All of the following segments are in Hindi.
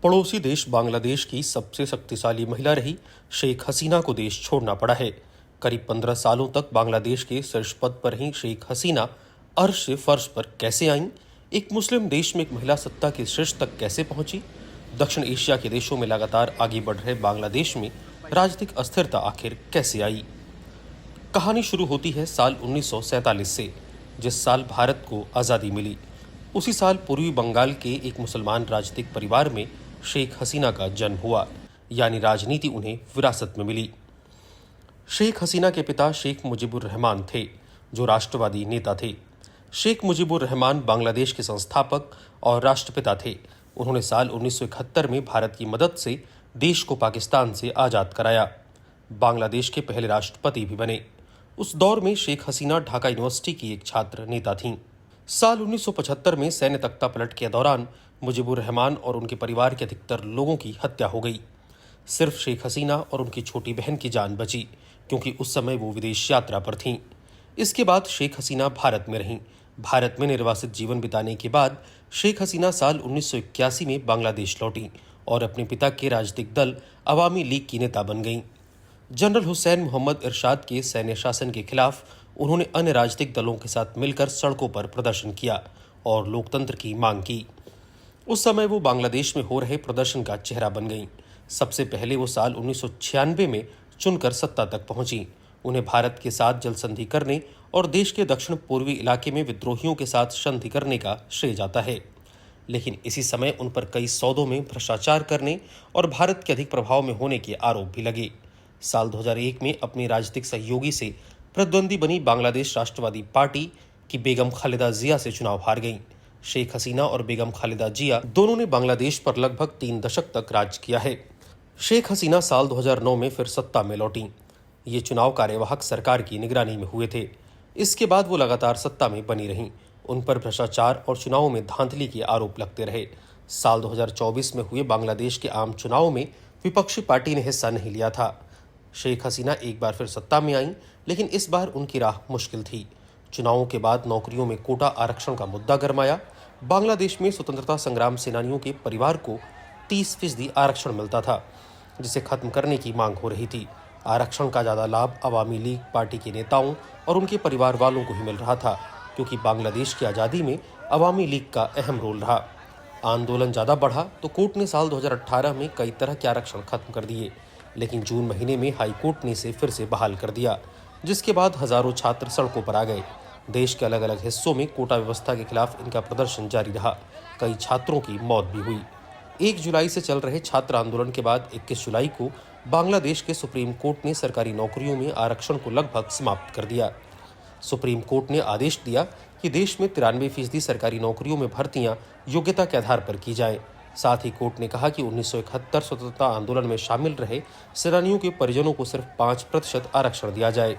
पड़ोसी देश बांग्लादेश की सबसे शक्तिशाली महिला रही शेख हसीना को देश छोड़ना पड़ा है। करीब 15 सालों तक बांग्लादेश के शीर्ष पद पर रही शेख हसीना अर्श से फर्श पर कैसे आईं? एक मुस्लिम देश में एक महिला सत्ता के शीर्ष तक कैसे पहुंची? दक्षिण एशिया के देशों में लगातार आगे बढ़ रहे बांग्लादेश में राजनीतिक अस्थिरता आखिर कैसे आई? कहानी शुरू होती है साल 1947 से, जिस साल भारत को आज़ादी मिली। उसी साल पूर्वी बंगाल के एक मुसलमान राजनीतिक परिवार में शेख हसीना का जन्म हुआ, यानी राजनीति उन्हें विरासत में मिली। शेख हसीना के पिता शेख मुजीबुर रहमान थे, जो राष्ट्रवादी नेता थे। शेख मुजीबुर रहमान बांग्लादेश के संस्थापक और राष्ट्रपिता थे। उन्होंने साल 1971 में भारत की मदद से देश को पाकिस्तान से आज़ाद कराया। बांग्लादेश के पहले राष्ट्रपति भी बने। उस दौर में शेख हसीना ढाका यूनिवर्सिटी की एक छात्र नेता थीं। साल 1975 में सैन्य तख्तापलट के दौरान मुजीबुर रहमान और उनके परिवार के अधिकतर लोगों की हत्या हो गई। सिर्फ शेख हसीना और उनकी छोटी बहन की जान बची, क्योंकि उस समय वो विदेश यात्रा पर थीं। इसके बाद शेख हसीना भारत में रहीं। भारत में निर्वासित जीवन बिताने के बाद शेख हसीना साल 1981 में बांग्लादेश लौटी और अपने पिता के राजनीतिक दल अवामी लीग की नेता बन गईं। जनरल हुसैन मोहम्मद इरशाद के सैन्य शासन के खिलाफ उन्होंने अन्य राजनीतिक दलों के साथ मिलकर सड़कों पर प्रदर्शन किया और लोकतंत्र की मांग की। उस समय वो बांग्लादेश में हो रहे प्रदर्शन का चेहरा बन गईं। सबसे पहले वो साल 1996 में चुनकर सत्ता तक पहुंची। उन्हें भारत के साथ जल संधि करने और देश के दक्षिण पूर्वी इलाके में विद्रोहियों के साथ संधि करने का श्रेय जाता है। लेकिन इसी समय उन पर कई सौदों में भ्रष्टाचार करने और भारत के अधिक प्रभाव में होने के आरोप भी लगे। साल 2001 में अपने राजनीतिक सहयोगी से प्रतिद्वंदी बनी बांग्लादेश राष्ट्रवादी पार्टी की बेगम खालिदा जिया से चुनाव हार गईं। शेख हसीना और बेगम खालिदा जिया दोनों ने बांग्लादेश पर लगभग 3 दशक तक राज किया है। शेख हसीना साल 2009 में फिर सत्ता में लौटी। ये चुनाव कार्यवाहक सरकार की निगरानी में हुए थे। इसके बाद वो लगातार सत्ता में बनी रहीं। उन पर भ्रष्टाचार और चुनावों में धांधली के आरोप लगते रहे। साल 2024 में हुए बांग्लादेश के आम चुनाव में विपक्षी पार्टी ने हिस्सा नहीं लिया था। शेख हसीना एक बार फिर सत्ता में आईं, लेकिन इस बार उनकी राह मुश्किल थी। चुनावों के बाद नौकरियों में कोटा आरक्षण का मुद्दा गरमाया। बांग्लादेश में स्वतंत्रता संग्राम सेनानियों के परिवार को 30% आरक्षण मिलता था, जिसे खत्म करने की मांग हो रही थी। आरक्षण का ज़्यादा लाभ अवामी लीग पार्टी के नेताओं और उनके परिवार वालों को ही मिल रहा था, क्योंकि बांग्लादेश की आज़ादी में अवामी लीग का अहम रोल रहा। आंदोलन ज़्यादा बढ़ा तो कोर्ट ने साल 2018 में कई तरह के आरक्षण खत्म कर दिए, लेकिन जून महीने में हाई कोर्ट ने इसे फिर से बहाल कर दिया, जिसके बाद हजारों छात्र सड़कों पर आ गए। देश के अलग अलग हिस्सों में कोटा व्यवस्था के खिलाफ इनका प्रदर्शन जारी रहा। कई छात्रों की मौत भी हुई। 1 जुलाई से चल रहे छात्र आंदोलन के बाद 21 जुलाई को बांग्लादेश के सुप्रीम कोर्ट ने सरकारी नौकरियों में आरक्षण को लगभग समाप्त कर दिया। सुप्रीम कोर्ट ने आदेश दिया कि देश में 93% सरकारी नौकरियों में भर्तियां योग्यता के आधार पर की जाएं। साथ ही कोर्ट ने कहा कि 1971 स्वतंत्रता आंदोलन में शामिल रहे सेनानियों के परिजनों को सिर्फ 5% आरक्षण दिया जाए।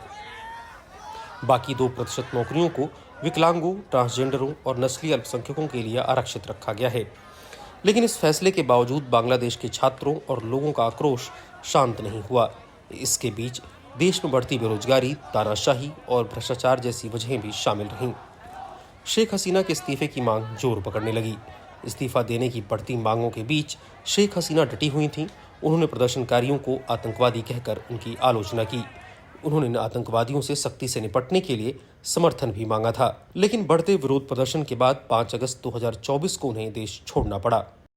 बाकी 2% नौकरियों को विकलांगों, ट्रांसजेंडरों और नस्लीय अल्पसंख्यकों के लिए आरक्षित रखा गया है। लेकिन इस फैसले के बावजूद बांग्लादेश के छात्रों और लोगों का आक्रोश शांत नहीं हुआ। इसके बीच देश में बढ़ती बेरोजगारी, तानाशाही और भ्रष्टाचार जैसी वजहें भी शामिल रहीं। शेख हसीना के इस्तीफे की मांग जोर पकड़ने लगी। इस्तीफा देने की बढ़ती मांगों के बीच शेख हसीना डटी हुई थीं। उन्होंने प्रदर्शनकारियों को आतंकवादी कहकर उनकी आलोचना की। उन्होंने इन आतंकवादियों से सख्ती से निपटने के लिए समर्थन भी मांगा था। लेकिन बढ़ते विरोध प्रदर्शन के बाद 5 अगस्त 2024 को उन्हें देश छोड़ना पड़ा।